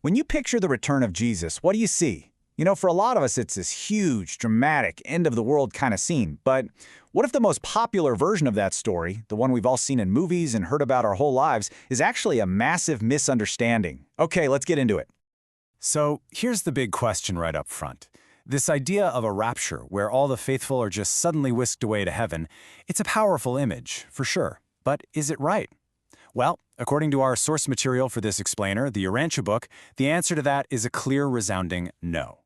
When you picture the return of Jesus, what do you see? For a lot of us, it's this huge, dramatic, end-of-the-world kind of scene. But what if the most popular version of that story, the one we've all seen in movies and heard about our whole lives, is actually a massive misunderstanding? Okay, let's get into it. So here's the big question right up front. This idea of a rapture, where all the faithful are just suddenly whisked away to heaven, it's a powerful image, for sure. But is it right? Well, according to our source material for this explainer, the Urantia book, the answer to that is a clear, resounding no.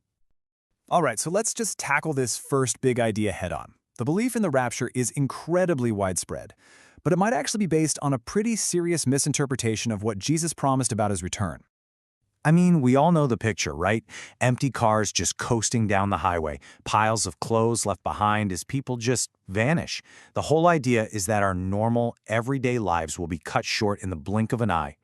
All right, so let's just tackle this first big idea head-on. The belief in the rapture is incredibly widespread, but it might actually be based on a pretty serious misinterpretation of what Jesus promised about his return. I mean, we all know the picture, right? Empty cars just coasting down the highway, piles of clothes left behind as people just vanish. The whole idea is that our normal, everyday lives will be cut short in the blink of an eye.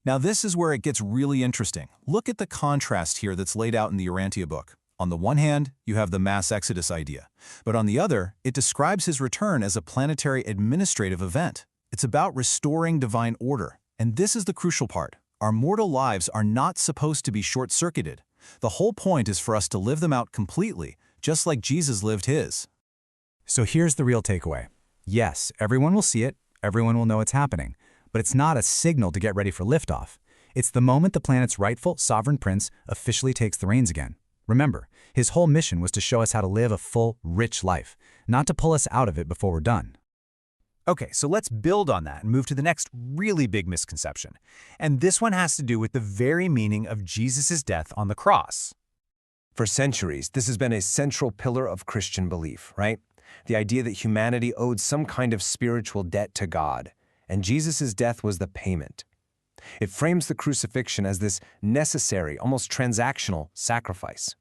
Now this is where it gets really interesting. Look at the contrast here that's laid out in the Urantia book. On the one hand, you have the mass exodus idea, but on the other, it describes his return as a planetary administrative event. It's about restoring divine order, and this is the crucial part. Our mortal lives are not supposed to be short-circuited. The whole point is for us to live them out completely, just like Jesus lived his. So here's the real takeaway. Yes, everyone will see it, everyone will know it's happening, but it's not a signal to get ready for liftoff. It's the moment the planet's rightful sovereign prince officially takes the reins again. Remember, his whole mission was to show us how to live a full, rich life, not to pull us out of it before we're done. Okay, so let's build on that and move to the next really big misconception. And this one has to do with the very meaning of Jesus' death on the cross. For centuries, this has been a central pillar of Christian belief, right? The idea that humanity owed some kind of spiritual debt to God, and Jesus' death was the payment. It frames the crucifixion as this necessary, almost transactional sacrifice.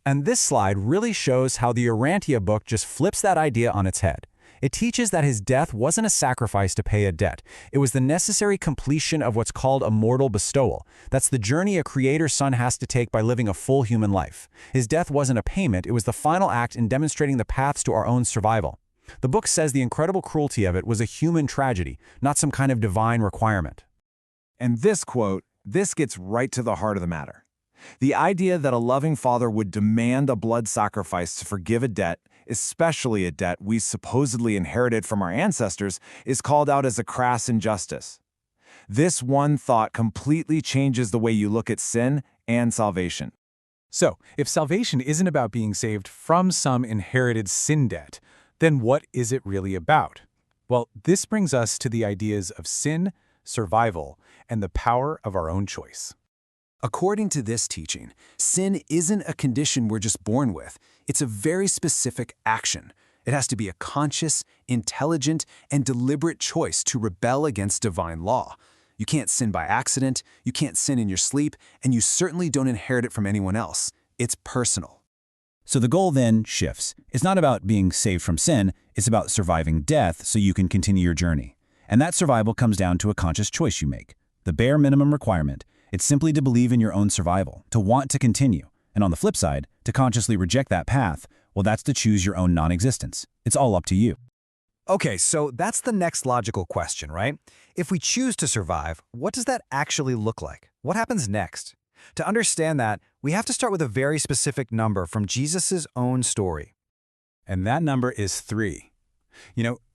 And this slide really shows how the Urantia book just flips that idea on its head. It teaches that his death wasn't a sacrifice to pay a debt. It was the necessary completion of what's called a mortal bestowal. That's the journey a creator's son has to take by living a full human life. His death wasn't a payment, it was the final act in demonstrating the paths to our own survival. The book says the incredible cruelty of it was a human tragedy, not some kind of divine requirement. And this quote, this gets right to the heart of the matter. The idea that a loving father would demand a blood sacrifice to forgive a debt, especially a debt we supposedly inherited from our ancestors, is called out as a crass injustice. This one thought completely changes the way you look at sin and salvation. So, if salvation isn't about being saved from some inherited sin debt, then what is it really about? Well, this brings us to the ideas of sin, survival, and the power of our own choice. According to this teaching, sin isn't a condition we're just born with. It's a very specific action. It has to be a conscious, intelligent, and deliberate choice to rebel against divine law. You can't sin by accident, you can't sin in your sleep, and you certainly don't inherit it from anyone else. It's personal. So the goal then shifts. It's not about being saved from sin, it's about surviving death so you can continue your journey. And that survival comes down to a conscious choice you make. The bare minimum requirement, it's simply to believe in your own survival, to want to continue. And on the flip side, to consciously reject that path, well, that's to choose your own non-existence. It's all up to you. Okay, so that's the next logical question, right? If we choose to survive, what does that actually look like? What happens next? To understand that, we have to start with a very specific number from Jesus' own story. And that number is 3.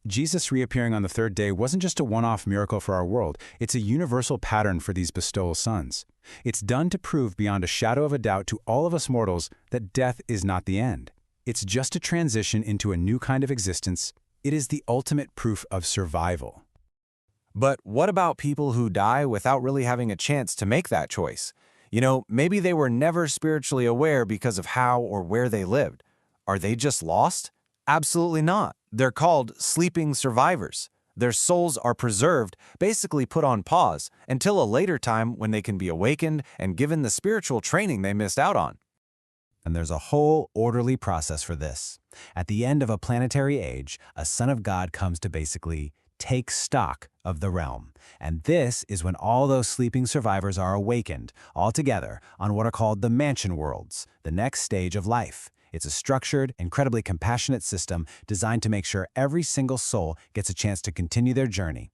Jesus reappearing on the third day wasn't just a one-off miracle for our world. It's a universal pattern for these bestowal sons. It's done to prove beyond a shadow of a doubt to all of us mortals that death is not the end. It's just a transition into a new kind of existence. It is the ultimate proof of survival. But what about people who die without really having a chance to make that choice? Maybe they were never spiritually aware because of how or where they lived. Are they just lost? Absolutely not. They're called sleeping survivors. Their souls are preserved, basically put on pause, until a later time when they can be awakened and given the spiritual training they missed out on. And there's a whole orderly process for this. At the end of a planetary age, a son of God comes to basically take stock of the realm. And this is when all those sleeping survivors are awakened, all together, on what are called the mansion worlds, the next stage of life. It's a structured, incredibly compassionate system designed to make sure every single soul gets a chance to continue their journey.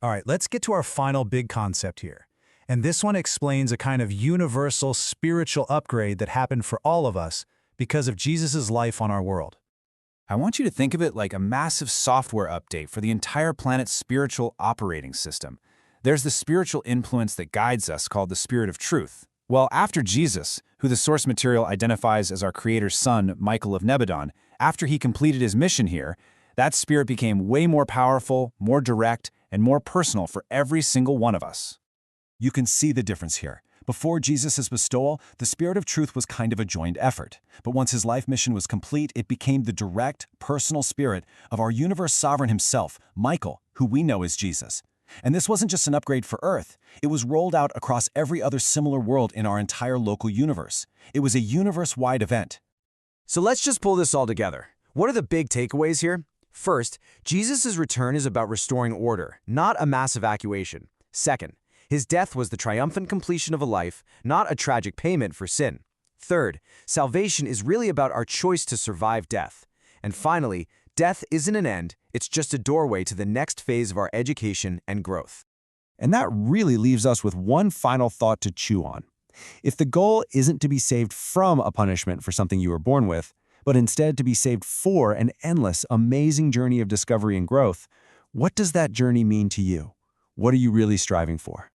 All right, let's get to our final big concept here. And this one explains a kind of universal spiritual upgrade that happened for all of us because of Jesus' life on our world. I want you to think of it like a massive software update for the entire planet's spiritual operating system. There's the spiritual influence that guides us called the Spirit of Truth. Well, after Jesus, who the source material identifies as our Creator's son, Michael of Nebadon, after he completed his mission here, that spirit became way more powerful, more direct, and more personal for every single one of us. You can see the difference here. Before Jesus' bestowal, the Spirit of Truth was kind of a joined effort. But once his life mission was complete, it became the direct, personal spirit of our universe sovereign himself, Michael, who we know as Jesus. And this wasn't just an upgrade for Earth. It was rolled out across every other similar world in our entire local universe. It was a universe-wide event. So let's just pull this all together. What are the big takeaways here? First, Jesus' return is about restoring order, not a mass evacuation. Second, his death was the triumphant completion of a life, not a tragic payment for sin. Third, salvation is really about our choice to survive death. And finally, death isn't an end, it's just a doorway to the next phase of our education and growth. And that really leaves us with one final thought to chew on. If the goal isn't to be saved from a punishment for something you were born with, but instead to be saved for an endless, amazing journey of discovery and growth, what does that journey mean to you? What are you really striving for?